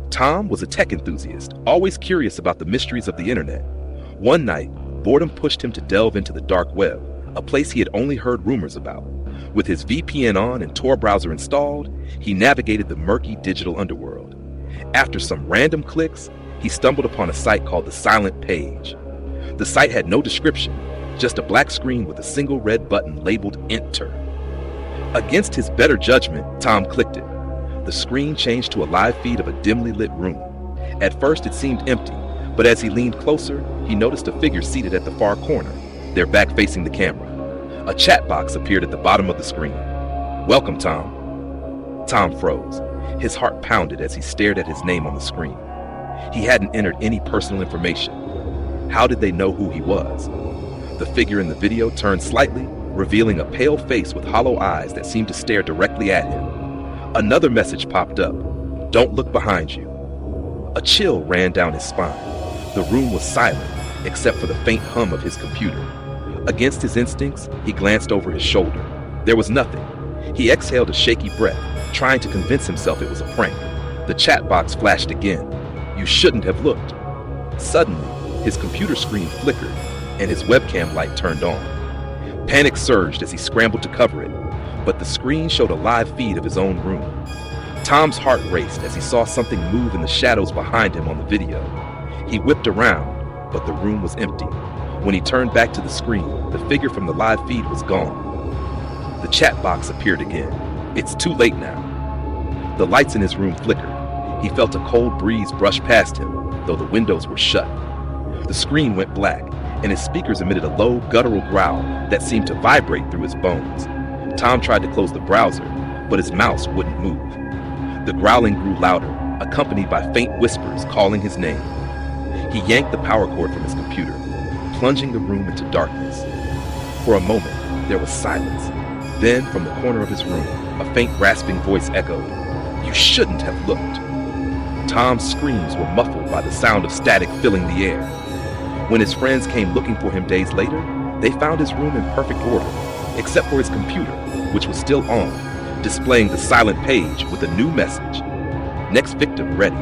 Tom was a tech enthusiast, always curious about the mysteries of the internet. One night, boredom pushed him to delve into the dark web, a place he had only heard rumors about. With his VPN on and Tor browser installed, he navigated the murky digital underworld. After some random clicks, he stumbled upon a site called the Silent Page. The site had no description, just a black screen with a single red button labeled Enter. Against his better judgment, Tom clicked it. The screen changed to a live feed of a dimly lit room. At first it seemed empty, but as he leaned closer, he noticed a figure seated at the far corner, their back facing the camera. A chat box appeared at the bottom of the screen. "Welcome, Tom." Tom froze. His heart pounded as he stared at his name on the screen. He hadn't entered any personal information. How did they know who he was? The figure in the video turned slightly, revealing a pale face with hollow eyes that seemed to stare directly at him. Another message popped up. "Don't look behind you." A chill ran down his spine. The room was silent, except for the faint hum of his computer. Against his instincts, he glanced over his shoulder. There was nothing. He exhaled a shaky breath, trying to convince himself it was a prank. The chat box flashed again. "You shouldn't have looked." Suddenly, his computer screen flickered, and his webcam light turned on. Panic surged as he scrambled to cover it, but the screen showed a live feed of his own room. Tom's heart raced as he saw something move in the shadows behind him on the video. He whipped around, but the room was empty. When he turned back to the screen, the figure from the live feed was gone. The chat box appeared again. "It's too late now." The lights in his room flickered. He felt a cold breeze brush past him, though the windows were shut. The screen went black, and his speakers emitted a low, guttural growl that seemed to vibrate through his bones. Tom tried to close the browser, but his mouse wouldn't move. The growling grew louder, accompanied by faint whispers calling his name. He yanked the power cord from his computer, plunging the room into darkness. For a moment, there was silence. Then, from the corner of his room, a faint rasping voice echoed, "You shouldn't have looked." Tom's screams were muffled by the sound of static filling the air. When his friends came looking for him days later, they found his room in perfect order, except for his computer, which was still on, displaying the Silent Page with a new message. "Next victim ready."